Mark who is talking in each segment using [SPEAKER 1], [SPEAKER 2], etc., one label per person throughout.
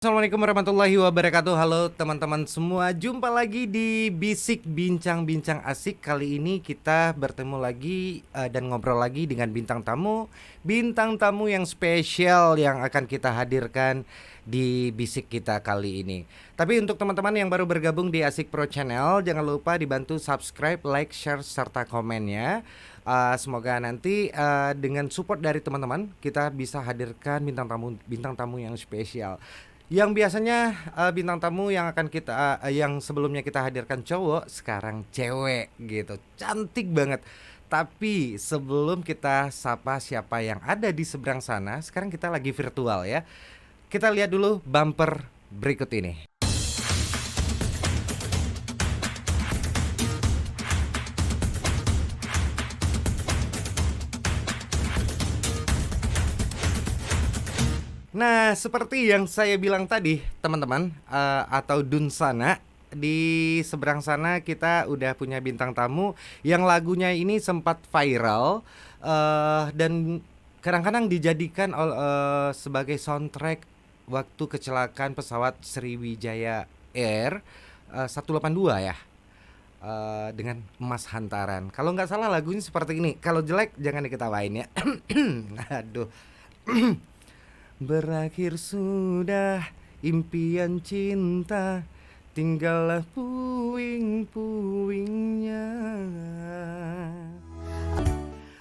[SPEAKER 1] Assalamualaikum warahmatullahi wabarakatuh. Halo teman-teman semua, jumpa lagi di Bisik Bincang-Bincang Asik. Kali ini kita bertemu lagi dan ngobrol lagi dengan bintang tamu yang spesial yang akan kita hadirkan di Bisik kita kali ini. Tapi untuk teman-teman yang baru bergabung di Asik Pro Channel, jangan lupa dibantu subscribe, like, share, serta komennya. Semoga nanti dengan support dari teman-teman kita bisa hadirkan bintang tamu yang spesial. Yang biasanya bintang tamu yang akan kita yang sebelumnya kita hadirkan cowok, sekarang cewek gitu. Cantik banget. Tapi sebelum kita sapa siapa yang ada di seberang sana, sekarang kita lagi virtual ya. Kita lihat dulu bumper berikut ini. Nah, seperti yang saya bilang tadi, teman-teman, atau Dunsana, di seberang sana kita udah punya bintang tamu yang lagunya ini sempat viral dan kadang-kadang dijadikan sebagai soundtrack waktu kecelakaan pesawat Sriwijaya Air 182 ya. Dengan Emas Hantaran. Kalau nggak salah lagunya seperti ini. Kalau jelek jangan diketawain ya. Aduh. Berakhir sudah impian cinta, tinggallah puing-puingnya.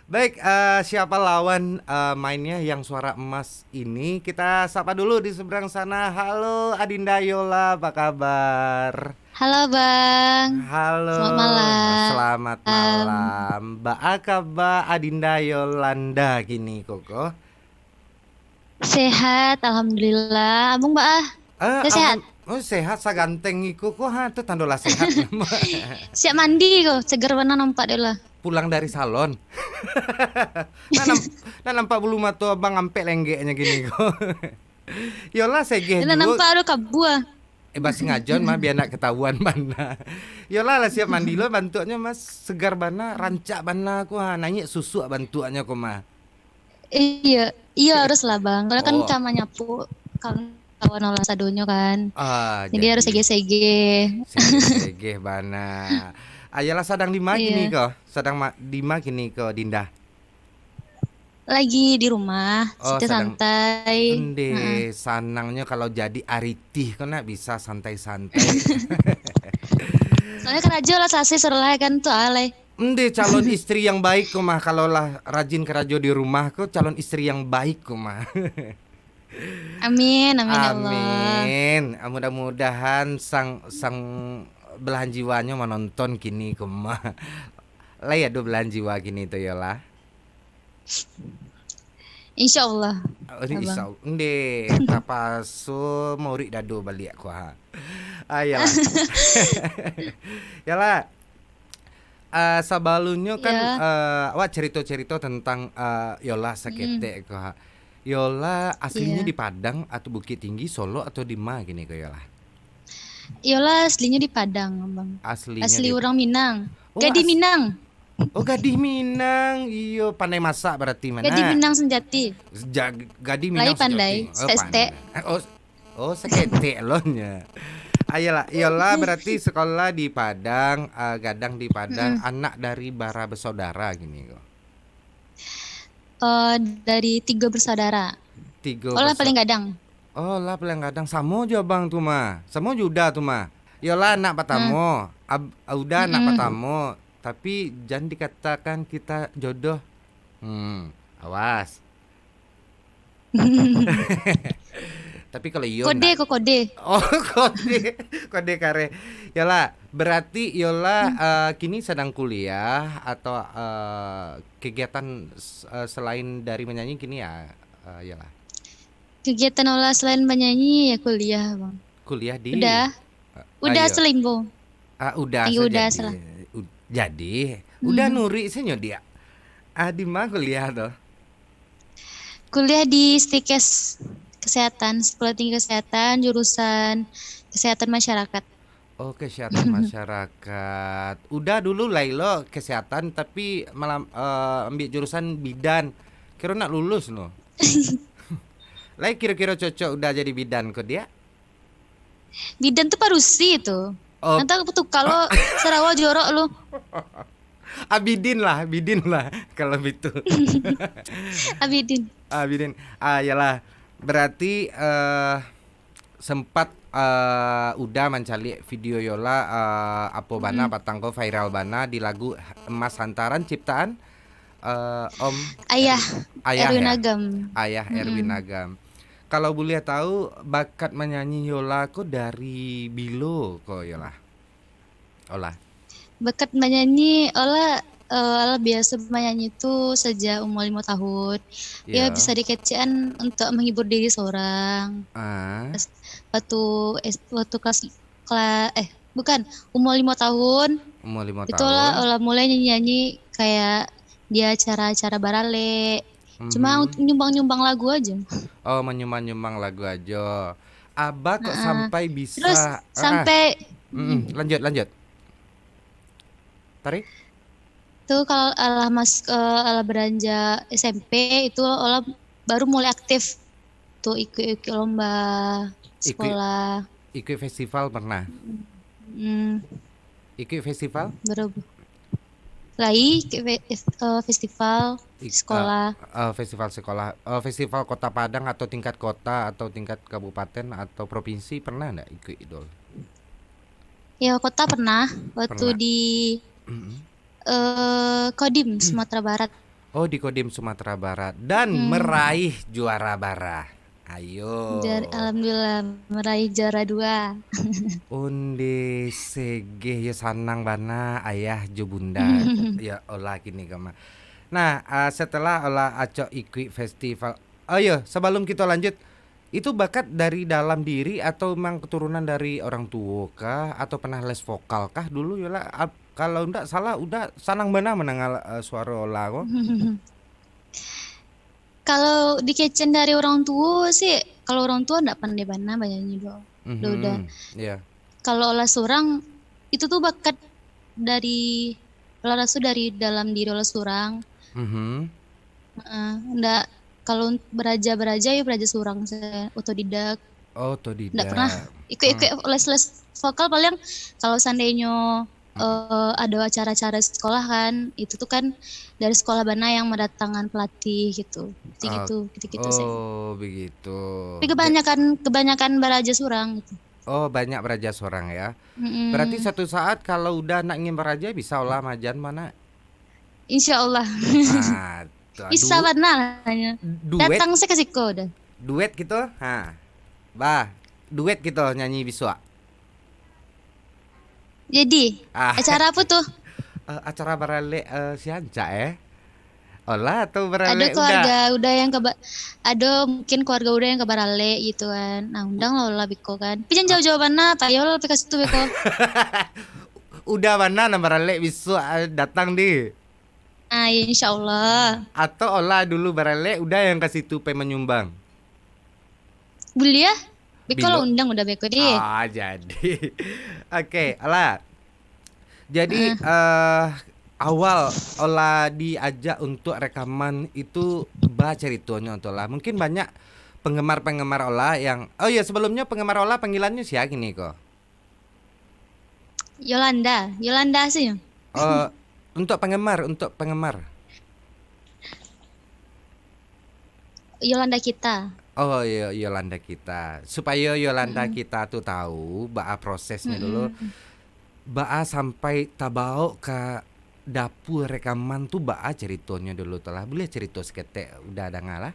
[SPEAKER 1] Baik, siapa lawan mainnya yang suara emas ini? Kita sapa dulu di seberang sana. Halo Adinda Yola, apa kabar?
[SPEAKER 2] Halo Bang,
[SPEAKER 1] Halo,
[SPEAKER 2] selamat malam.
[SPEAKER 1] selamat malam. Mbak Akaba Adinda Yolanda gini koko.
[SPEAKER 2] Sehat, Alhamdulillah. Abang Mbak udah sehat?
[SPEAKER 1] Sehat saganteng iku kok ha tuh tandola sehat.
[SPEAKER 2] Siap mandi kok, seger benar nampak deh lah.
[SPEAKER 1] Pulang dari salon. Nah nampak bulu mata abang ampe lenggeknya gini kok. Yola segeh
[SPEAKER 2] Dan
[SPEAKER 1] dulu.
[SPEAKER 2] nampak ada kabua.
[SPEAKER 1] Basi ngajon mah biar nak ketahuan bana. Yola lah siap mandi lo bantuannya mas segar bana rancak bana aku ha nanya susu bantuannya kok mah.
[SPEAKER 2] Iya, iya harus lah Bang. Kalau kan
[SPEAKER 1] Oh.
[SPEAKER 2] kama nyapu, kawan olah sadonyo kan. Jadi harus
[SPEAKER 1] Jadi
[SPEAKER 2] sege-sege.
[SPEAKER 1] segeh bana. Ayalah sedang di mana gini
[SPEAKER 2] Iya,
[SPEAKER 1] kok? Di mana gini kok Dinda?
[SPEAKER 2] lagi di rumah,
[SPEAKER 1] Oh,
[SPEAKER 2] situ
[SPEAKER 1] sedang
[SPEAKER 2] santai. Heeh.
[SPEAKER 1] ende sanangnya kalau jadi aritih kok nak bisa santai-santai.
[SPEAKER 2] Soalnya kan aja lah sasi serlah kan tuh alay.
[SPEAKER 1] Ende calon istri yang baik kok mah kalau lah rajin kerajo di rumah kok calon istri yang baik kok mah.
[SPEAKER 2] Amin, amin ya Allah.
[SPEAKER 1] Amin. Mudah-mudahan sang sang belahan jiwanya menonton kini kok mah. Lah ya do belahan jiwa gini tuh ya lah.
[SPEAKER 2] Insya Allah,
[SPEAKER 1] Oh, ini
[SPEAKER 2] Abang.
[SPEAKER 1] isau ende tapaso murid dado balik aku ha. Ayalah. Yalah. Sabalunyo kan
[SPEAKER 2] Ya.
[SPEAKER 1] awak cerita-cerita tentang Yola
[SPEAKER 2] Mm,
[SPEAKER 1] Sakete ko ha. Yola aslinya
[SPEAKER 2] iya.
[SPEAKER 1] di Padang atau Bukit Tinggi, Solo atau di mana gini ko Yola?
[SPEAKER 2] Yola aslinya di Padang, Bang.
[SPEAKER 1] Aslinya
[SPEAKER 2] Asli
[SPEAKER 1] di
[SPEAKER 2] orang Minang.
[SPEAKER 1] Oh,
[SPEAKER 2] Gadi Minang.
[SPEAKER 1] oh Gading Minang. Iyo pandai masak berarti
[SPEAKER 2] Gadi
[SPEAKER 1] mana?
[SPEAKER 2] Minang Senjati.
[SPEAKER 1] Gading
[SPEAKER 2] Lai
[SPEAKER 1] Minang
[SPEAKER 2] pandai.
[SPEAKER 1] sejati. Oh,
[SPEAKER 2] Seste.
[SPEAKER 1] pandai. Oh Sakete lonya. Ayolah, Yola berarti sekolah di Padang, gadang di Padang,
[SPEAKER 2] Mm-mm.
[SPEAKER 1] anak dari bara bersaudara gini kok.
[SPEAKER 2] Eh, dari tiga bersaudara.
[SPEAKER 1] Tiga
[SPEAKER 2] Olah paling
[SPEAKER 1] bersaudara.
[SPEAKER 2] gadang.
[SPEAKER 1] Oh lah paling kadang samo aja bang tuh mah. Samo juga tuh mah. Yola anak
[SPEAKER 2] Hmm.
[SPEAKER 1] pertama, Auda anak
[SPEAKER 2] Mm-mm.
[SPEAKER 1] pertama. Tapi jangan dikatakan kita jodoh. Awas. Tapi kalau Iyo
[SPEAKER 2] Kode
[SPEAKER 1] nak.
[SPEAKER 2] kok kode.
[SPEAKER 1] Oh kode kare. Yola berarti Yola kini sedang kuliah atau kegiatan selain dari menyanyi kini ya Yola
[SPEAKER 2] Kegiatan olah selain menyanyi ya kuliah, Bang.
[SPEAKER 1] kuliah di
[SPEAKER 2] Udah. Udah
[SPEAKER 1] ayo.
[SPEAKER 2] selimbo.
[SPEAKER 1] Udah
[SPEAKER 2] Lagi
[SPEAKER 1] saja
[SPEAKER 2] udah
[SPEAKER 1] jadi.
[SPEAKER 2] salah.
[SPEAKER 1] Jadi udah
[SPEAKER 2] Hmm.
[SPEAKER 1] nuri senyo dia. Di mana kuliah tuh?
[SPEAKER 2] Kuliah di Stikes Kesehatan, Sekolah Tinggi Kesehatan, jurusan Kesehatan Masyarakat.
[SPEAKER 1] Oh, kesehatan masyarakat. Udah dulu Lailo kesehatan tapi malah ambil jurusan bidan. Kira nak lulus loh. Lai kira-kira cocok udah jadi bidan kok dia?
[SPEAKER 2] Bidan tuh parusi itu.
[SPEAKER 1] Oh,
[SPEAKER 2] Nanti aku tuh kalau Sarawak jorok lu.
[SPEAKER 1] Abidin lah kalau itu.
[SPEAKER 2] Abidin.
[SPEAKER 1] Abidin. Ah, yalah. Berarti sempat udah mencari video Yola apa bana patangko viral bana di lagu Emas Hantaran ciptaan Om
[SPEAKER 2] Ayah
[SPEAKER 1] Ayah
[SPEAKER 2] Erwin
[SPEAKER 1] ya.
[SPEAKER 2] Agam.
[SPEAKER 1] Ayah Erwin Agam. Kalau boleh tahu bakat menyanyi Yola kok dari Bilo kok Yola? Olah.
[SPEAKER 2] Bakat menyanyi Ola biasa menyanyi itu sejak umur 5 tahun. Ya
[SPEAKER 1] Ya.
[SPEAKER 2] bisa dikecian untuk menghibur diri seorang.
[SPEAKER 1] Ah,
[SPEAKER 2] Waktu bukan umur 5 tahun
[SPEAKER 1] umur 5 tahun.
[SPEAKER 2] itulah Ola mulai nyanyi kayak di acara-acara barale. Cuma
[SPEAKER 1] Mhm.
[SPEAKER 2] nyumbang-nyumbang lagu aja.
[SPEAKER 1] Oh, menyumbang-nyumbang lagu aja. Abah kok
[SPEAKER 2] Nah,
[SPEAKER 1] sampai
[SPEAKER 2] terus
[SPEAKER 1] bisa
[SPEAKER 2] sampai
[SPEAKER 1] lanjut lanjut. Tarik.
[SPEAKER 2] tuh kalau ala beranjak SMP itu Ola baru mulai aktif tuh ikut lomba
[SPEAKER 1] Ikut
[SPEAKER 2] sekolah.
[SPEAKER 1] ikut festival pernah.
[SPEAKER 2] Hmm,
[SPEAKER 1] Ikut festival?
[SPEAKER 2] baru lagi festival
[SPEAKER 1] Ik- eh,
[SPEAKER 2] sekolah.
[SPEAKER 1] festival sekolah, festival kota Padang atau tingkat kota atau tingkat kabupaten atau provinsi pernah nggak ikut Idol?
[SPEAKER 2] Ya kota pernah waktu
[SPEAKER 1] Pernah.
[SPEAKER 2] di Kodim Sumatera Barat.
[SPEAKER 1] Oh, di Kodim Sumatera Barat dan
[SPEAKER 2] Hmm,
[SPEAKER 1] meraih juara bara. Ayo.
[SPEAKER 2] Alhamdulillah meraih juara 2.
[SPEAKER 1] Undi sege ya sanang bana ayah jo bunda ya olah gini kama. Nah, setelah olah aco ikut festival. Oh iya, sebelum kita lanjut, itu bakat dari dalam diri atau memang keturunan dari orang tua kah atau pernah les vokal kah dulu ya lah? Kalau ndak salah udah sanang bana menangal suara olah kok.
[SPEAKER 2] Kalau dikecen dari orang tua sih, kalau orang tua enggak pandai bana banyak dong. Udah.
[SPEAKER 1] Mhm. Ya.
[SPEAKER 2] Kalau olah surang itu tuh bakat dari olah rasu dari dalam diri olah surang.
[SPEAKER 1] Mhm.
[SPEAKER 2] Enggak kalau beraja ya beraja surang saya otodidak.
[SPEAKER 1] Oh,
[SPEAKER 2] Enggak pernah
[SPEAKER 1] tidak.
[SPEAKER 2] ikut-ikut les-les vokal paling kalau seandainya ada acara-acara sekolah kan itu tuh kan dari sekolah bana yang mendatangkan pelatih gitu
[SPEAKER 1] Oh,
[SPEAKER 2] gitu gitu sih
[SPEAKER 1] oh begitu.
[SPEAKER 2] tapi kebanyakan beraja surang gitu.
[SPEAKER 1] Oh, banyak beraja seorang ya. Berarti
[SPEAKER 2] Mm-mm.
[SPEAKER 1] satu saat kalau udah nak ingin beraja bisa olah majan mana?
[SPEAKER 2] Insya Allah
[SPEAKER 1] Ah,
[SPEAKER 2] bisa bana hanya
[SPEAKER 1] duet,
[SPEAKER 2] datang saya kasih kode
[SPEAKER 1] duet gitu. Ha, bah, duet gitu nyanyi biswa.
[SPEAKER 2] jadi
[SPEAKER 1] Ah,
[SPEAKER 2] acara apa tuh
[SPEAKER 1] acara barale si Anca olah atau
[SPEAKER 2] ada
[SPEAKER 1] barale udah.
[SPEAKER 2] keluarga udah yang ada mungkin keluarga udah yang ke Barale gitu kan nah undang lah Biko kan tapi jangan
[SPEAKER 1] Ah,
[SPEAKER 2] jauh-jauh mana Pak Yol tapi kasih tuh Biko.
[SPEAKER 1] udah mana nama barale biswa datang di.
[SPEAKER 2] Ah, ya, insya Allah.
[SPEAKER 1] Atau olah dulu barale udah yang kasih tupe menyumbang.
[SPEAKER 2] Boleh ya? Beko lo
[SPEAKER 1] Bilo.
[SPEAKER 2] undang udah Beko deh.
[SPEAKER 1] Ah, jadi. Oke, olah. Jadi
[SPEAKER 2] Heeh.
[SPEAKER 1] awal olah diajak untuk rekaman itu bah ceritanya untuk lah. Mungkin banyak penggemar-penggemar olah yang oh iya sebelumnya penggemar olah panggilannya siapa gini kok.
[SPEAKER 2] Yolanda sih.
[SPEAKER 1] Eh untuk penggemar.
[SPEAKER 2] Yolanda kita.
[SPEAKER 1] Oh iya Yolanda kita. Supaya Yolanda
[SPEAKER 2] Mm-mm.
[SPEAKER 1] kita tuh tahu bah prosesnya dulu
[SPEAKER 2] Mm-mm.
[SPEAKER 1] bah sampai tabau ke dapur rekaman tuh bah ceritanya dulu telah boleh cerita seketek udah ada ngalah.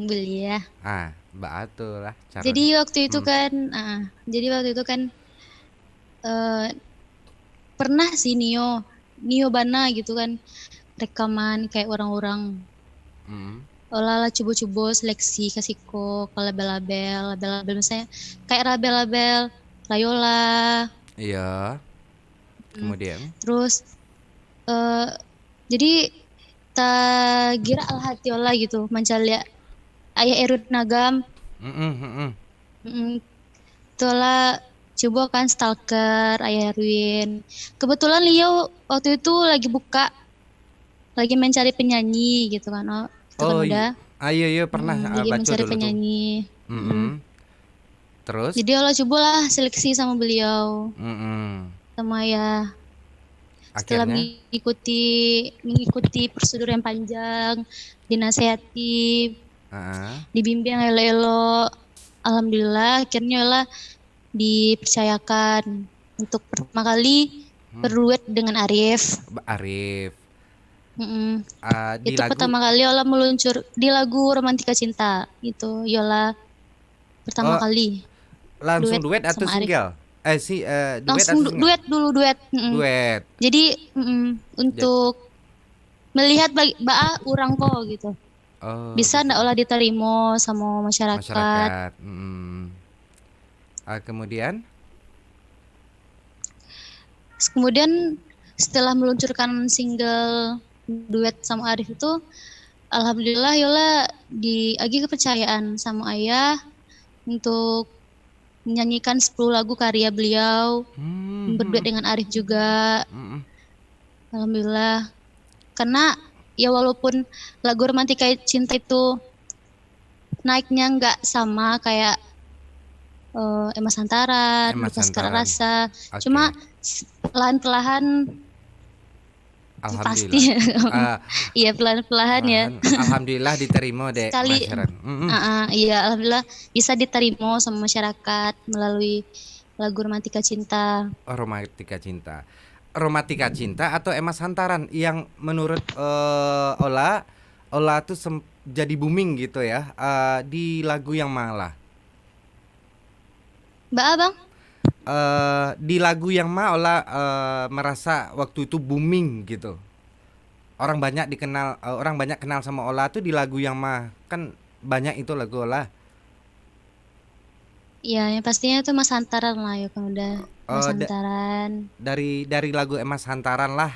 [SPEAKER 2] Boleh ya.
[SPEAKER 1] Ah, Mbak Atu lah cara.
[SPEAKER 2] Jadi waktu itu
[SPEAKER 1] Hmm.
[SPEAKER 2] kan, jadi waktu itu kan eh, pernah sih Nio Bana gitu kan rekaman kayak orang-orang
[SPEAKER 1] Hmm.
[SPEAKER 2] olah lah coba-coba seleksi kasih kok ke label-label misalnya kayak label-label Rayola.
[SPEAKER 1] Iya,
[SPEAKER 2] Hmm.
[SPEAKER 1] kemudian.
[SPEAKER 2] Terus eh jadi tak gira al hati olah gitu mencari ayah Erut Nagam.
[SPEAKER 1] Mm-mm, mm-mm.
[SPEAKER 2] Itulah coba kan stalker ayah Erwin kebetulan Leo waktu itu lagi mencari penyanyi gitu kan itu kan
[SPEAKER 1] Oh,
[SPEAKER 2] udah
[SPEAKER 1] iya, iya pernah
[SPEAKER 2] lagi
[SPEAKER 1] baca
[SPEAKER 2] mencari
[SPEAKER 1] dulu tuh.
[SPEAKER 2] penyanyi.
[SPEAKER 1] Mm-mm. Terus?
[SPEAKER 2] Jadi Allah cobalah seleksi sama beliau,
[SPEAKER 1] Mm-mm.
[SPEAKER 2] sama ya setelah
[SPEAKER 1] Akhirnya?
[SPEAKER 2] mengikuti prosedur yang panjang, dinasehati,
[SPEAKER 1] Heeh.
[SPEAKER 2] dibimbing elo-elo, alhamdulillah akhirnya Allah dipercayakan untuk pertama kali
[SPEAKER 1] Hmm.
[SPEAKER 2] berduet dengan Arif.
[SPEAKER 1] Arif.
[SPEAKER 2] Mm-mm.
[SPEAKER 1] Di
[SPEAKER 2] Itu
[SPEAKER 1] lagu
[SPEAKER 2] pertama kali Yola meluncur di lagu Romantika Cinta. Itu Yola pertama
[SPEAKER 1] oh,
[SPEAKER 2] kali
[SPEAKER 1] langsung
[SPEAKER 2] duet
[SPEAKER 1] duet atau
[SPEAKER 2] sama Arif.
[SPEAKER 1] single? Duet
[SPEAKER 2] Langsung
[SPEAKER 1] atau single?
[SPEAKER 2] duet dulu duet. Mm-mm.
[SPEAKER 1] Duet.
[SPEAKER 2] Jadi
[SPEAKER 1] Jadi,
[SPEAKER 2] untuk melihat baa urang kok gitu.
[SPEAKER 1] oh
[SPEAKER 2] Bisa
[SPEAKER 1] gitu.
[SPEAKER 2] ndak olah diterima sama masyarakat.
[SPEAKER 1] Masyarakat. Kemudian,
[SPEAKER 2] Kemudian setelah meluncurkan single duet sama Arif itu, alhamdulillah Yola diagi kepercayaan sama ayah untuk menyanyikan 10 lagu karya beliau, berduet dengan Arif juga.
[SPEAKER 1] mm,
[SPEAKER 2] Alhamdulillah. Karena ya walaupun lagu Romantika Cinta itu naiknya nggak sama kayak Emas Hantaran,
[SPEAKER 1] Emas
[SPEAKER 2] Luka Sekarang
[SPEAKER 1] Santaran.
[SPEAKER 2] Rasa, cuma
[SPEAKER 1] Oke.
[SPEAKER 2] pelan-pelan
[SPEAKER 1] Alhamdulillah.
[SPEAKER 2] pasti.
[SPEAKER 1] Eh,
[SPEAKER 2] Iya pelan-pelan ya.
[SPEAKER 1] Alhamdulillah diterima dek
[SPEAKER 2] Sekali,
[SPEAKER 1] masyarakat.
[SPEAKER 2] iya alhamdulillah bisa diterima sama masyarakat melalui lagu Romantika Cinta.
[SPEAKER 1] Oh, Romantika Cinta. Romantika Cinta atau Emas Hantaran yang menurut Ola, Ola tuh jadi booming gitu ya di lagu yang malah.
[SPEAKER 2] Mbak Abang,
[SPEAKER 1] Di lagu yang mana Ola merasa waktu itu booming gitu. Orang banyak kenal sama Ola tuh di lagu yang mah kan banyak itu lagu Ola.
[SPEAKER 2] ya yang pastinya itu Mas Hantaran lah ya kan udah Mas
[SPEAKER 1] Eh, da-
[SPEAKER 2] Hantaran.
[SPEAKER 1] dari lagu Emas Hantaran lah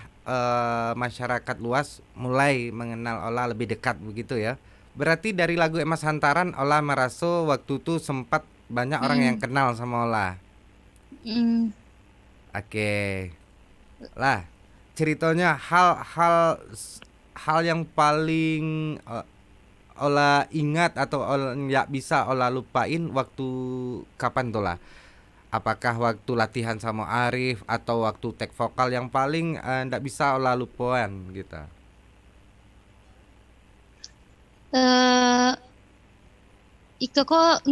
[SPEAKER 1] masyarakat luas mulai mengenal Ola lebih dekat begitu ya. Berarti dari lagu Emas Hantaran Ola merasa waktu itu sempat banyak orang yang
[SPEAKER 2] Mm,
[SPEAKER 1] kenal sama Ola.
[SPEAKER 2] mm.
[SPEAKER 1] Oke. Lah, ceritanya hal yang paling Ola ingat atau Ola nggak bisa Ola lupain waktu kapan tuh lah? Apakah waktu latihan sama Arif atau waktu take vokal yang paling nggak bisa Ola lupain gitu?
[SPEAKER 2] Eh, Ika kok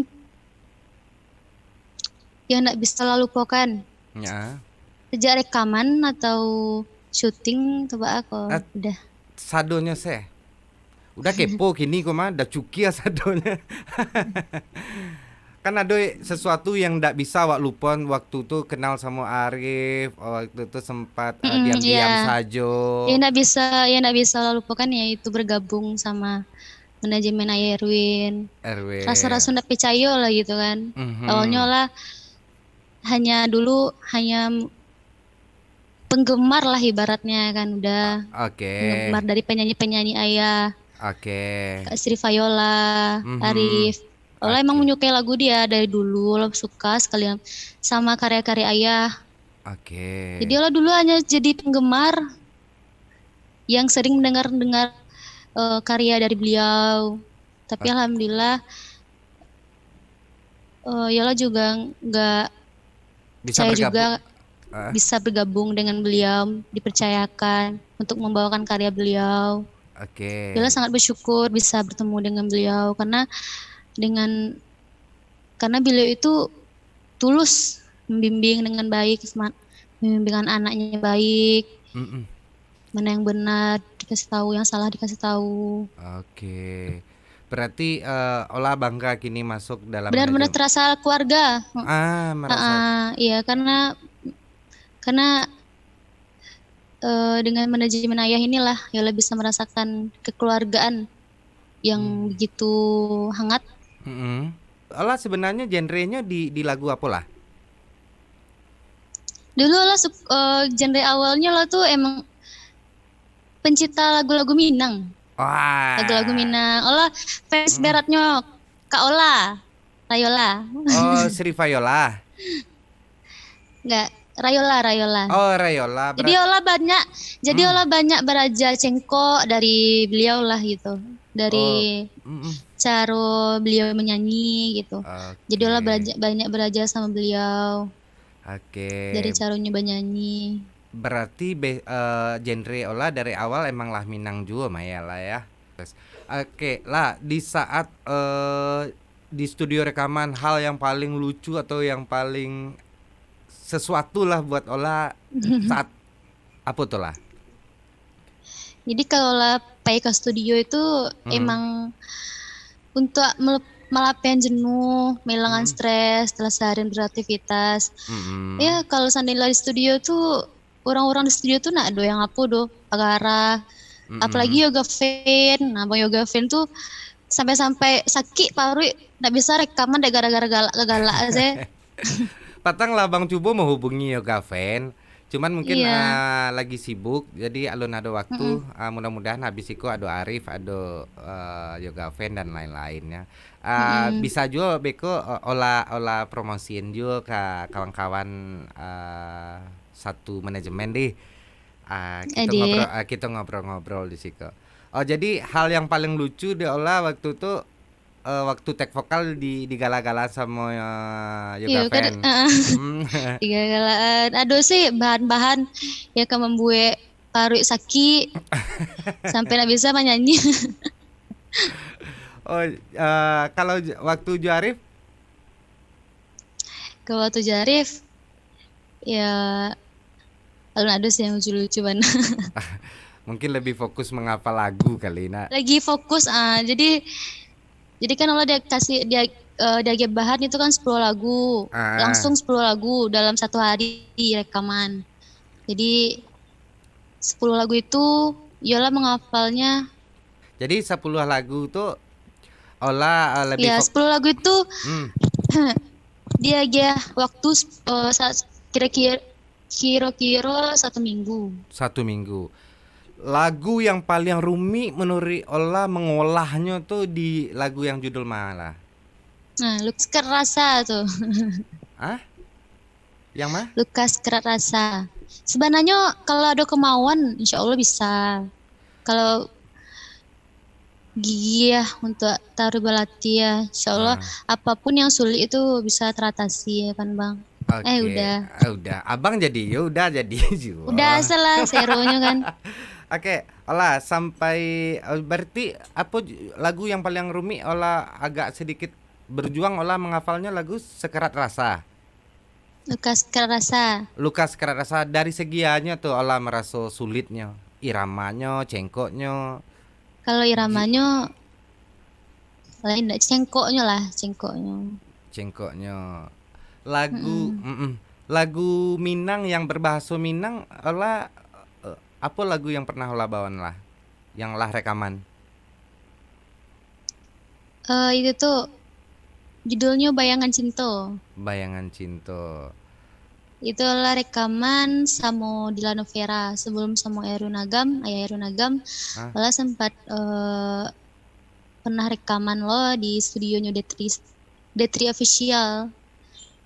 [SPEAKER 2] yang nggak bisa lalu kan
[SPEAKER 1] Ya.
[SPEAKER 2] sejak rekaman atau syuting coba aku
[SPEAKER 1] Eh,
[SPEAKER 2] udah.
[SPEAKER 1] sadonya sih. Udah kepo gini kok mah, udah cuki ya sadonya. Kan ada sesuatu yang ndak bisa wak lupon waktu tuh kenal sama Arif, waktu itu sempat diam-diam
[SPEAKER 2] Iya,
[SPEAKER 1] saja.
[SPEAKER 2] ya nggak bisa lalu kan ya itu bergabung sama manajemen Ayah Erwin.
[SPEAKER 1] RW.
[SPEAKER 2] Rasa-rasa nggak percaya lah gitu kan. Awalnya
[SPEAKER 1] Mhm.
[SPEAKER 2] lah hanya penggemar lah ibaratnya kan udah
[SPEAKER 1] Oke.
[SPEAKER 2] penggemar dari penyanyi-penyanyi Ayah.
[SPEAKER 1] Oke.
[SPEAKER 2] Kak Sri Viola,
[SPEAKER 1] Mhm.
[SPEAKER 2] Arif. Ola emang
[SPEAKER 1] Oke.
[SPEAKER 2] menyukai lagu dia dari dulu, Ola suka sekali sama karya-karya Ayah. Jadi
[SPEAKER 1] Oke.
[SPEAKER 2] Ola dulu hanya jadi penggemar yang sering mendengar-dengar karya dari beliau. Tapi
[SPEAKER 1] Ok-
[SPEAKER 2] alhamdulillah Yola juga nggak
[SPEAKER 1] Bisa
[SPEAKER 2] saya
[SPEAKER 1] bergabung.
[SPEAKER 2] juga
[SPEAKER 1] eh,
[SPEAKER 2] bisa bergabung dengan beliau, dipercayakan untuk membawakan karya beliau. Yola
[SPEAKER 1] Oke.
[SPEAKER 2] sangat bersyukur bisa bertemu dengan beliau dengan karena beliau itu tulus membimbing dengan baik, membimbing anaknya baik,
[SPEAKER 1] Mm-mm.
[SPEAKER 2] mana yang benar dikasih tahu, yang salah dikasih tahu.
[SPEAKER 1] Oke. Berarti Ola bangga kini masuk dalam
[SPEAKER 2] Benar-benar
[SPEAKER 1] manajemen.
[SPEAKER 2] terasa keluarga.
[SPEAKER 1] Merasa.
[SPEAKER 2] Iya karena dengan manajemen ayah inilah Yola bisa merasakan kekeluargaan yang
[SPEAKER 1] Hmm.
[SPEAKER 2] begitu hangat.
[SPEAKER 1] Mm-mm. Ola sebenarnya genrenya di lagu apa lah?
[SPEAKER 2] Dulu lah genre awalnya lah tuh emang pencipta lagu-lagu Minang. Lagu-lagu
[SPEAKER 1] Wah.
[SPEAKER 2] Minang. Olah fans
[SPEAKER 1] Mm.
[SPEAKER 2] beratnya Kak Ola, Rayola.
[SPEAKER 1] Oh, Sri Viola.
[SPEAKER 2] Enggak, Rayola.
[SPEAKER 1] Oh, Rayola
[SPEAKER 2] Jadi
[SPEAKER 1] berat.
[SPEAKER 2] Ola banyak,
[SPEAKER 1] Mm.
[SPEAKER 2] belajar cengkok dari beliau lah gitu.
[SPEAKER 1] Oh.
[SPEAKER 2] Dari
[SPEAKER 1] Mm-mm.
[SPEAKER 2] cara beliau menyanyi gitu. Jadi olah
[SPEAKER 1] Oke.
[SPEAKER 2] banyak belajar sama beliau
[SPEAKER 1] Oke.
[SPEAKER 2] dari caranya bernyanyi.
[SPEAKER 1] Berarti genre olah dari awal emang lah Minang juga Maya lah ya. Terus, oke lah di saat di studio rekaman hal yang paling lucu atau yang paling sesuatu lah buat olah saat apa tuh lah?
[SPEAKER 2] Jadi kalau lah pergi ke studio itu
[SPEAKER 1] Hmm.
[SPEAKER 2] emang untuk melapihkan jenuh, menghilangkan
[SPEAKER 1] Hmm.
[SPEAKER 2] stres setelah seharian beraktivitas.
[SPEAKER 1] Hmm.
[SPEAKER 2] Ya kalau seandainya di studio tuh orang-orang di studio tuh nak do yang apa do agarah.
[SPEAKER 1] Hmm.
[SPEAKER 2] Apalagi yoga fan. Nah, bang yoga fan tuh sampai-sampai sakit paru nggak bisa rekaman deh gara-gara galak-galak aja.
[SPEAKER 1] Patang lah Bang Cubo menghubungi Yoga Fan. Cuman mungkin
[SPEAKER 2] Iya.
[SPEAKER 1] lagi sibuk, jadi alun ada waktu.
[SPEAKER 2] Mm-mm.
[SPEAKER 1] Mudah-mudahan habis itu ada Arif, ada Yoga Fan dan lain-lainnya.
[SPEAKER 2] Mm-mm.
[SPEAKER 1] Bisa juga Beko olah olah promosiin juga ke kawan-kawan satu manajemen deh.
[SPEAKER 2] Deh.
[SPEAKER 1] Kita ngobrol-ngobrol di situ. Oh jadi hal yang paling lucu diolah waktu itu waktu take vokal di gala-gala sama
[SPEAKER 2] Iya
[SPEAKER 1] Yoga
[SPEAKER 2] kan.
[SPEAKER 1] Fan. Hmm.
[SPEAKER 2] Tiga galaan. Aduh sih bahan-bahan ya kan membuat paru sakit sampai nggak bisa menyanyi.
[SPEAKER 1] Oh, kalau waktu Juarif
[SPEAKER 2] Ke waktu Jarif ya alun ada sih yang lucu-lucu banget.
[SPEAKER 1] mungkin lebih fokus menghafal lagu kali nak.
[SPEAKER 2] Lagi fokus jadi kan kalau dia kasih dia bahan itu kan 10 lagu
[SPEAKER 1] Ah,
[SPEAKER 2] langsung 10 lagu dalam satu hari rekaman. Jadi 10 lagu itu Yola menghafalnya
[SPEAKER 1] jadi 10 lagu tuh olah lebih
[SPEAKER 2] ya
[SPEAKER 1] fokus.
[SPEAKER 2] 10 lagu itu
[SPEAKER 1] Hmm,
[SPEAKER 2] dia waktu kira-kira kira-kira 1 minggu.
[SPEAKER 1] 1 minggu. Lagu yang paling rumit menurut olah mengolahnya tuh di lagu yang judul malah.
[SPEAKER 2] Nah, Lukas Kerasa tuh.
[SPEAKER 1] Ah, yang mah?
[SPEAKER 2] Lukas Kerasa. Sebenarnya kalau ada kemauan, insya Allah bisa. Kalau gigi ya untuk taruh belati ya, insya Allah
[SPEAKER 1] Ah,
[SPEAKER 2] apapun yang sulit itu bisa teratasi ya kan Bang.
[SPEAKER 1] oke,
[SPEAKER 2] Udah.
[SPEAKER 1] udah. Abang jadi, ya udah jadi
[SPEAKER 2] Udah
[SPEAKER 1] juga.
[SPEAKER 2] salah seronya kan.
[SPEAKER 1] Oke, olah sampai berarti apa lagu yang paling rumit olah agak sedikit berjuang olah menghafalnya lagu Sekerat Rasa.
[SPEAKER 2] Lukas Kerasa.
[SPEAKER 1] Lukas Sekerat Rasa dari segiannya tuh olah merasa sulitnya. Iramanya, cengkoknya,
[SPEAKER 2] Kalau
[SPEAKER 1] ji-
[SPEAKER 2] iramanya lain enggak cengkoknya lah, cengkoknya.
[SPEAKER 1] cengkoknya. Lagu
[SPEAKER 2] Mm-mm.
[SPEAKER 1] lagu Minang yang berbahasa Minang olah apa lagu yang pernah olah bawain lah? Yang lah rekaman.
[SPEAKER 2] Itu tuh judulnya Bayangan Cinta.
[SPEAKER 1] Bayangan Cinta.
[SPEAKER 2] Itulah rekaman sama Dilano Vera sebelum sama Eru Nagam, Ayah Eru Nagam.
[SPEAKER 1] Hah?
[SPEAKER 2] Malah sempat pernah rekaman lo di studionya Detri Official.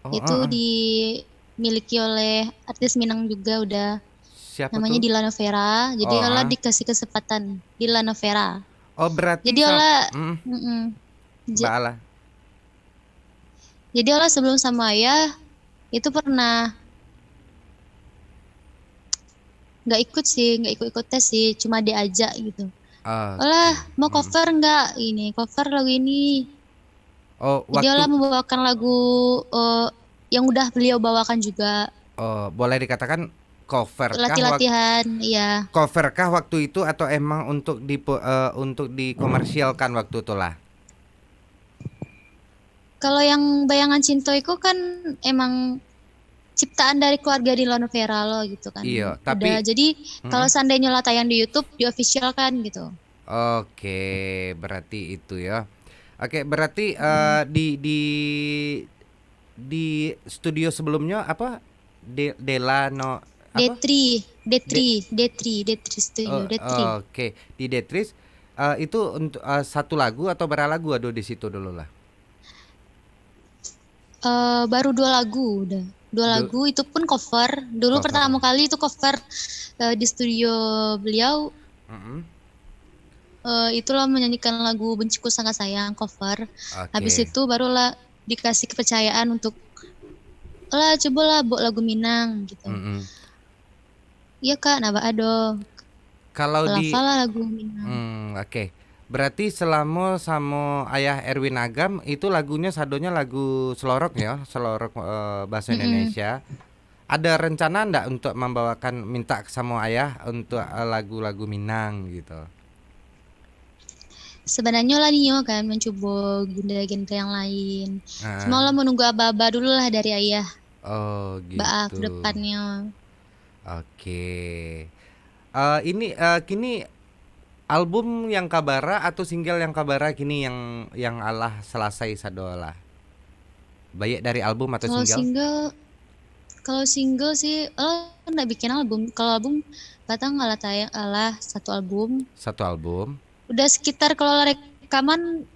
[SPEAKER 1] Oh,
[SPEAKER 2] Itu dimiliki oleh artis Minang juga udah
[SPEAKER 1] siapa
[SPEAKER 2] namanya
[SPEAKER 1] tuh?
[SPEAKER 2] Dilano Vera. Jadi
[SPEAKER 1] Oh,
[SPEAKER 2] olah dikasih kesempatan Dilano Vera.
[SPEAKER 1] oh berarti
[SPEAKER 2] Jadi olah
[SPEAKER 1] Mbak Ala.
[SPEAKER 2] jadi olah sebelum sama Ayah itu pernah nggak ikut tes sih, cuma diajak gitu. Olah
[SPEAKER 1] Oke.
[SPEAKER 2] mau cover nggak ini, cover lagu ini.
[SPEAKER 1] Oh,
[SPEAKER 2] Jadi olah
[SPEAKER 1] waktu
[SPEAKER 2] membawakan lagu eh, yang udah beliau bawakan juga.
[SPEAKER 1] boleh dikatakan
[SPEAKER 2] Latih-latihan, ya.
[SPEAKER 1] cover kah waktu itu atau emang untuk dikomersialkan waktu itu lah?
[SPEAKER 2] Kalau yang Bayangan Cinta itu kan emang ciptaan dari keluarga di Vera lo gitu kan.
[SPEAKER 1] Iya,
[SPEAKER 2] Udah
[SPEAKER 1] tapi
[SPEAKER 2] jadi kalau
[SPEAKER 1] mm,
[SPEAKER 2] seandainya lah tayang di YouTube, di official kan gitu.
[SPEAKER 1] oke, berarti itu ya. Oke, berarti
[SPEAKER 2] Mm.
[SPEAKER 1] di studio sebelumnya apa? Delano apa? De,
[SPEAKER 2] D3 Studio, D3.
[SPEAKER 1] oke, di Detris itu untuk satu lagu atau berapa lagu ada di situ dulu lah?
[SPEAKER 2] Baru 2 lagu udah. Dua
[SPEAKER 1] Du-
[SPEAKER 2] lagu itu pun cover. Dulu
[SPEAKER 1] cover.
[SPEAKER 2] pertama kali itu cover di studio beliau.
[SPEAKER 1] Mm-mm.
[SPEAKER 2] itulah menyanyikan lagu Benciku Sangat Sayang cover. Habis
[SPEAKER 1] Oke.
[SPEAKER 2] itu barulah dikasih kepercayaan untuk lah cobalah buat lagu Minang gitu.
[SPEAKER 1] Mm-mm.
[SPEAKER 2] Iya Kak, naba ado.
[SPEAKER 1] Kalau di
[SPEAKER 2] Hafal lah lagu Minang.
[SPEAKER 1] oke. Berarti selama sama Ayah Erwin Agam itu lagunya sadonya lagu selorok ya, selorok bahasa
[SPEAKER 2] Mm-mm.
[SPEAKER 1] Indonesia. Ada rencana ndak untuk membawakan minta sama Ayah untuk lagu-lagu Minang gitu?
[SPEAKER 2] Sebenarnya lah Nio kan mencoba genre-genre yang lain. Cuma
[SPEAKER 1] Heeh.
[SPEAKER 2] lah menunggu aba-aba dulu lah dari ayah.
[SPEAKER 1] Oh
[SPEAKER 2] Baa
[SPEAKER 1] gitu.
[SPEAKER 2] ke depannya.
[SPEAKER 1] Oke. Ini kini album yang kabara atau single yang kabara kini yang Allah selesai sadola. Baik dari album atau
[SPEAKER 2] Kalau
[SPEAKER 1] single?
[SPEAKER 2] single, kalau single sih, nggak bikin album. Kalau album, batang ngalah tayang, alah satu album.
[SPEAKER 1] Satu album.
[SPEAKER 2] Udah sekitar kalau lah rekaman,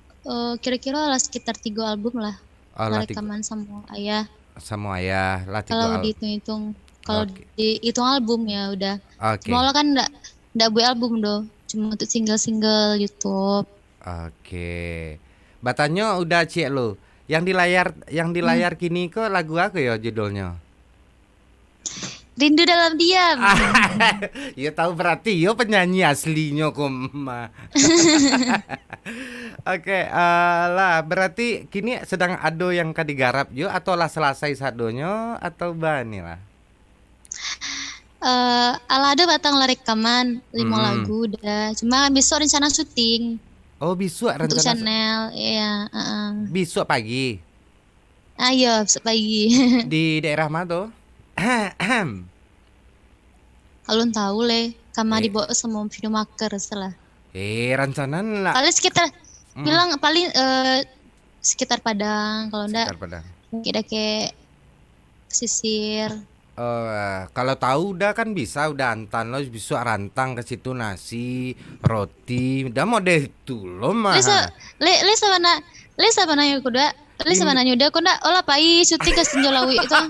[SPEAKER 2] kira-kira lah sekitar 3 album lah.
[SPEAKER 1] Oh,
[SPEAKER 2] Lah
[SPEAKER 1] lah tiga,
[SPEAKER 2] rekaman sama ayah.
[SPEAKER 1] sama Ayah lah tiga
[SPEAKER 2] Kalau
[SPEAKER 1] al.
[SPEAKER 2] dihitung-hitung, kalau
[SPEAKER 1] Oke.
[SPEAKER 2] dihitung album ya udah. Cuma
[SPEAKER 1] Oke.
[SPEAKER 2] lah kan nggak buat album doh. Cuma untuk single-single YouTube.
[SPEAKER 1] Oke. Batanya udah cek lo. Yang di
[SPEAKER 2] Hmm.
[SPEAKER 1] layar kini kok lagu aku ya judulnya.
[SPEAKER 2] Rindu dalam diam.
[SPEAKER 1] Ya tahu berarti yo penyanyi aslinya kok mah. Oke, lah berarti kini sedang ado yang kadigarap yo atau lah selesai sadonyo atau bani lah.
[SPEAKER 2] Ala ada batang lah rekaman 5 lagu
[SPEAKER 1] Mm-mm.
[SPEAKER 2] udah. Cuma besok rencana syuting
[SPEAKER 1] Oh, besok
[SPEAKER 2] untuk
[SPEAKER 1] rencana
[SPEAKER 2] channel. Ya,
[SPEAKER 1] besok pagi
[SPEAKER 2] ayo besok pagi.
[SPEAKER 1] di daerah mana tuh?
[SPEAKER 2] Alun tahu le, kama
[SPEAKER 1] eh,
[SPEAKER 2] dibawa sama videomaker salah.
[SPEAKER 1] rencana lah.
[SPEAKER 2] Paling sekitar
[SPEAKER 1] Mm,
[SPEAKER 2] bilang paling sekitar Padang kalau enggak
[SPEAKER 1] sekitar Padang.
[SPEAKER 2] kita kayak pesisir.
[SPEAKER 1] Kalau tahu udah kan bisa udah antan lo bisa rantang ke situ nasi roti udah mau deh itu lo
[SPEAKER 2] Le sa
[SPEAKER 1] mah
[SPEAKER 2] le sama na le sama na yo kuda. Le sama
[SPEAKER 1] ini
[SPEAKER 2] na yuda kuda olah pai syuting ke Sinjolawi itu.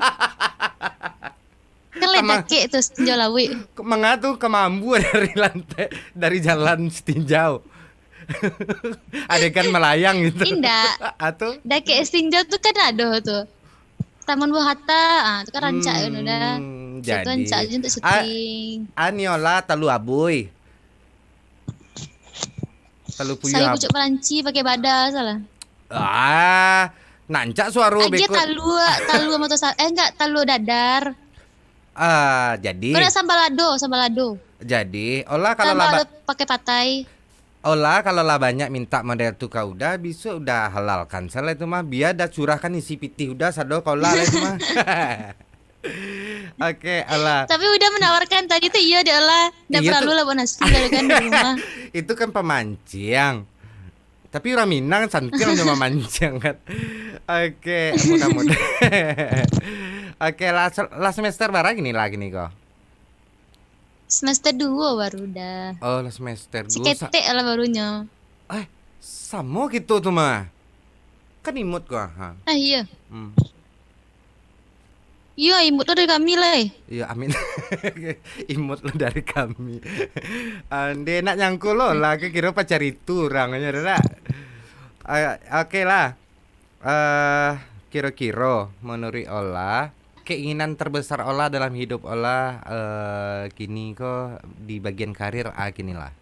[SPEAKER 2] Kan le
[SPEAKER 1] kemang
[SPEAKER 2] take itu Sinjolawi.
[SPEAKER 1] mengatu kemambu dari lantai dari jalan setinjau adegan melayang gitu
[SPEAKER 2] Indah.
[SPEAKER 1] atau
[SPEAKER 2] Dah kayak Sinjo tuh kan ada tuh. Taman Buah Hatta, itu kan rancak kan udah. Situ rancak
[SPEAKER 1] jadi
[SPEAKER 2] aja untuk syuting.
[SPEAKER 1] aniola talu abuy talu puyuh
[SPEAKER 2] Saya pucuk peranci pakai badan salah.
[SPEAKER 1] nancak suara
[SPEAKER 2] Aja
[SPEAKER 1] bekut
[SPEAKER 2] talu sama tosa. Enggak, talu dadar. Kau
[SPEAKER 1] jadi
[SPEAKER 2] udah sambal lado.
[SPEAKER 1] olah kalau
[SPEAKER 2] Sambal
[SPEAKER 1] laba
[SPEAKER 2] lado pakai patai.
[SPEAKER 1] olah kalau lah banyak minta model tuh kau udah bisa udah halal cancel itu mah biar dah curahkan isi pitih udah sado kau lah itu mah. Oke, olah.
[SPEAKER 2] Tapi udah menawarkan tadi tuh iya deh lah. Nggak
[SPEAKER 1] Iya
[SPEAKER 2] perlu
[SPEAKER 1] tuh
[SPEAKER 2] lah buat nasi kalau kan di rumah.
[SPEAKER 1] itu kan pemancing. Tapi orang Minang santai udah memancing kan. Oke, mudah-mudahan. Oke, lah semester barang gini lagi nih kok.
[SPEAKER 2] Semester 2 baru udah.
[SPEAKER 1] Oh, lah semester 2
[SPEAKER 2] Seketek lah barunya.
[SPEAKER 1] sama gitu tuh mah. Kan imut gua. Ha.
[SPEAKER 2] Iya.
[SPEAKER 1] Hmm.
[SPEAKER 2] Iya, imut tuh dari kami lah.
[SPEAKER 1] Iya, amin. Imut lo dari kami. Ande nak nyangkul lo lah, kira pacar itu orangnya dah. Oke lah. Kira-kira menurut Ola, keinginan terbesar Ola dalam hidup Ola kini kok di bagian karir gini lah.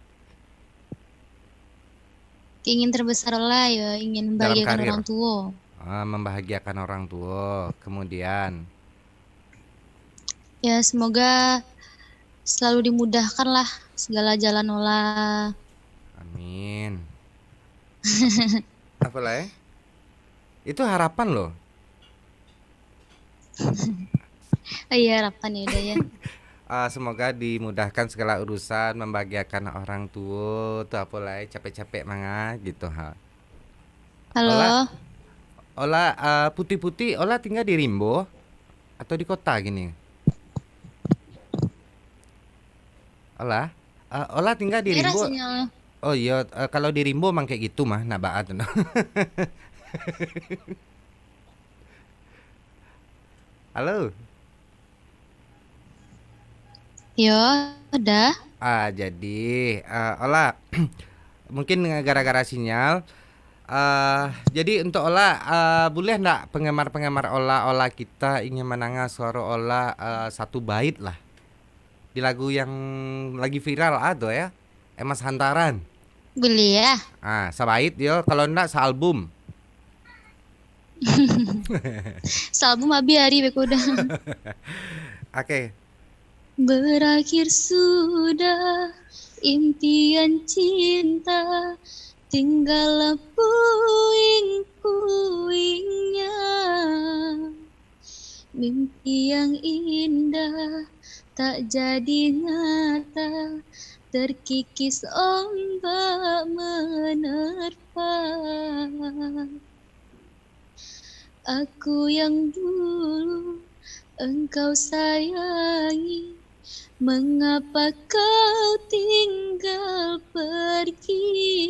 [SPEAKER 2] Ingin terbesar lah ya, ingin
[SPEAKER 1] Dalam
[SPEAKER 2] membahagiakan
[SPEAKER 1] karir,
[SPEAKER 2] orang tua.
[SPEAKER 1] membahagiakan orang tua, kemudian
[SPEAKER 2] Ya semoga selalu dimudahkan lah segala jalan olah.
[SPEAKER 1] amin. Apa lah ya? Itu harapan loh.
[SPEAKER 2] Oh iya harapan ya udah ya.
[SPEAKER 1] Semoga dimudahkan segala urusan, membahagiakan orang tua, tuh apa lah ya, capek-capek mangga gitu ha. Ola,
[SPEAKER 2] Halo,
[SPEAKER 1] Ola putih-putih, Ola tinggal di Rimbo atau di kota gini? Ola, Ola tinggal di
[SPEAKER 2] daerah
[SPEAKER 1] Rimbo.
[SPEAKER 2] sinyal.
[SPEAKER 1] Oh iya, kalau di Rimbo emang kayak gitu mah, nah baat no. Halo.
[SPEAKER 2] Ya udah.
[SPEAKER 1] Jadi Ola Mungkin gara-gara sinyal. Jadi untuk Ola, boleh ndak penggemar-penggemar Ola kita ingin menangga suara Ola satu bait lah di lagu yang lagi viral ada ya, Emas Hantaran.
[SPEAKER 2] Boleh ya.
[SPEAKER 1] Sabait yo, kalau ndak sealbum.
[SPEAKER 2] Salbum abi hari beku udah.
[SPEAKER 1] Oke.
[SPEAKER 2] Berakhir sudah impian cinta, tinggal puing-puingnya. Mimpi yang indah tak jadi nyata, terkikis ombak menerpa. Aku yang dulu engkau sayangi, mengapa kau tinggal pergi?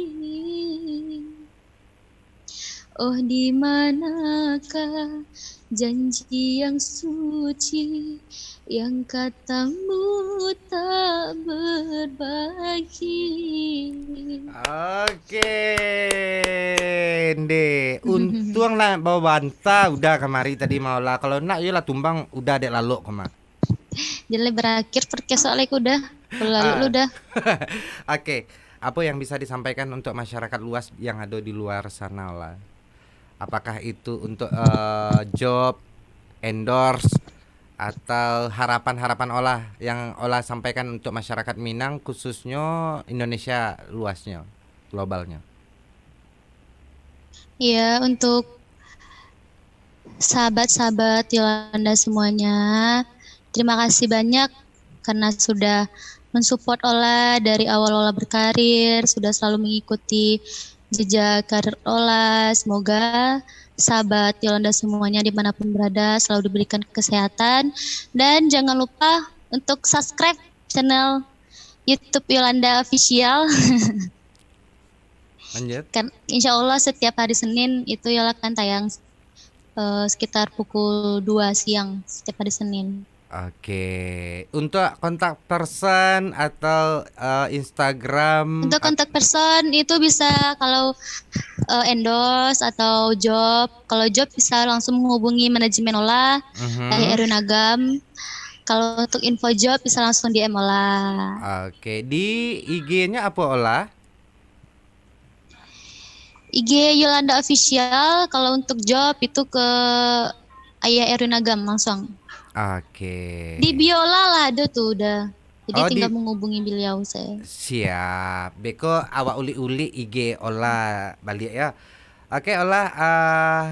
[SPEAKER 2] Oh, di manakah janji yang suci yang katamu tak berbagi?
[SPEAKER 1] Oke, Nde. Untung lah bawa banta udah kemari tadi mau lah. Kalau nak yo lah tumbang udah dek lalu kemar.
[SPEAKER 2] Jadi berakhir podcast soalnya udah lalu lu
[SPEAKER 1] Ah.
[SPEAKER 2] dah.
[SPEAKER 1] Oke, apa yang bisa disampaikan untuk masyarakat luas yang ada di luar sana lah? Apakah itu untuk job, endorse, atau harapan-harapan Ola yang Ola sampaikan untuk masyarakat Minang khususnya Indonesia luasnya, globalnya?
[SPEAKER 2] Ya, untuk sahabat-sahabat Yolanda semuanya, terima kasih banyak karena sudah mensupport Ola dari awal Ola berkarir, sudah selalu mengikuti jejak karir Ola. Semoga sahabat Yolanda semuanya dimanapun berada selalu diberikan kesehatan, dan jangan lupa untuk subscribe channel YouTube Yolanda Official.
[SPEAKER 1] Lanjut.
[SPEAKER 2] Kan insya Allah setiap hari Senin itu Yola kan tayang sekitar pukul 2 siang setiap hari Senin.
[SPEAKER 1] Oke, untuk kontak person atau Instagram.
[SPEAKER 2] Untuk kontak person itu bisa kalau endorse atau job. Kalau job bisa langsung menghubungi manajemen Ola, Erwin Agam. Kalau untuk info job bisa langsung DM Ola.
[SPEAKER 1] Oke, di IG-nya apa Ola?
[SPEAKER 2] IG Yolanda Official. Kalau untuk job itu ke Ayah Erwin Agam langsung.
[SPEAKER 1] Oke.
[SPEAKER 2] Di biola lah ada tuh udah. Jadi
[SPEAKER 1] Oh,
[SPEAKER 2] tinggal menghubungi beliau saya.
[SPEAKER 1] Siap. Beko awak uli-uli IG Ola balik ya. Oke Ola,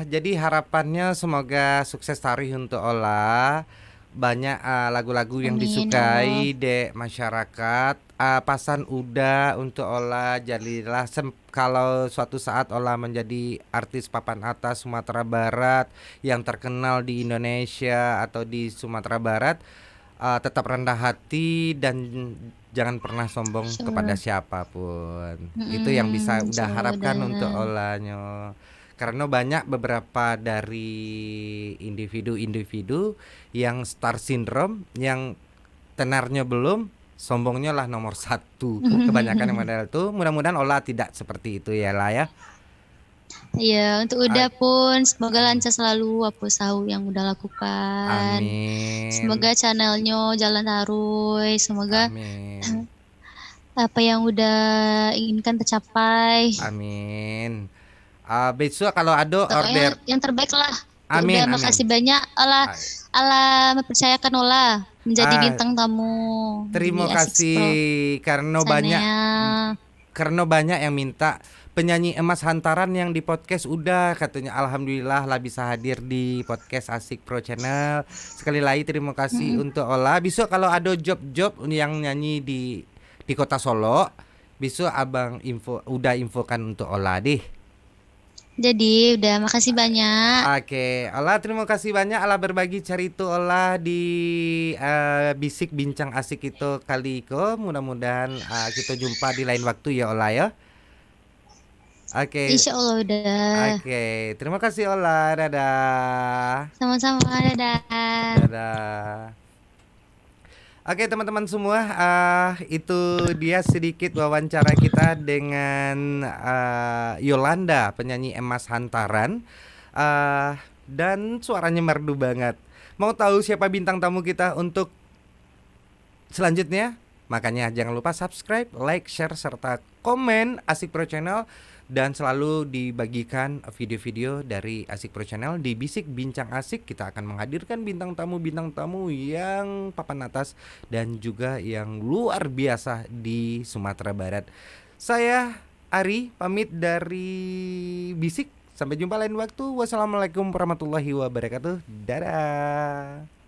[SPEAKER 1] jadi harapannya semoga sukses tarih untuk Ola. Banyak lagu-lagu yang
[SPEAKER 2] Amin,
[SPEAKER 1] disukai dek masyarakat. Pasan udah untuk Ola, jadilah kalau suatu saat Ola menjadi artis papan atas Sumatera Barat yang terkenal di Indonesia atau di Sumatera Barat, tetap rendah hati dan jangan pernah sombong kepada siapapun. Itu yang bisa udah harapkan untuk Olanyo. Karena banyak beberapa dari individu-individu yang star syndrome, yang tenarnya belum, sombongnya lah nomor satu. Kebanyakan yang model itu. Mudah-mudahan Ola tidak seperti itu ya lah ya.
[SPEAKER 2] Iya, untuk udah pun semoga lancar selalu apa usaha yang udah lakukan.
[SPEAKER 1] Amin.
[SPEAKER 2] Semoga channelnya jalan terus. Semoga
[SPEAKER 1] Amin.
[SPEAKER 2] apa yang udah inginkan tercapai.
[SPEAKER 1] Amin. Besok kalau ada order
[SPEAKER 2] yang terbaik lah.
[SPEAKER 1] Amin,
[SPEAKER 2] Udah
[SPEAKER 1] amin.
[SPEAKER 2] makasih banyak Allah mempercayakan Ola menjadi bintang tamu.
[SPEAKER 1] Terima kasih karena banyak yang minta penyanyi Emas Hantaran yang di podcast udah katanya. Alhamdulillah lah bisa hadir di podcast Asik Pro Channel. Sekali lagi terima kasih untuk Ola. Besok kalau ada job-job yang nyanyi di Kota Solo, besok abang infokan untuk Ola deh.
[SPEAKER 2] Jadi udah makasih banyak.
[SPEAKER 1] Oke, Ola terima kasih banyak Ola berbagi cerita Ola di Bisik Bincang Asik itu kali ko. Mudah-mudahan kita jumpa di lain waktu ya Ola ya. Oke.
[SPEAKER 2] Insya Allah udah.
[SPEAKER 1] Oke, terima kasih Ola. Dadah.
[SPEAKER 2] Sama-sama, dadah.
[SPEAKER 1] Dadah. Oke teman-teman semua, itu dia sedikit wawancara kita dengan Yolanda, penyanyi emas hantaran, dan suaranya merdu banget. Mau tahu siapa bintang tamu kita untuk selanjutnya? Makanya jangan lupa subscribe, like, share, serta komen Asik Pro Channel. Dan selalu dibagikan video-video dari Asik Pro Channel di Bisik Bincang Asik. Kita akan menghadirkan bintang tamu yang papan atas dan juga yang luar biasa di Sumatera Barat. Saya Ari pamit dari Bisik. Sampai jumpa lain waktu. Wassalamualaikum warahmatullahi wabarakatuh. Dadah.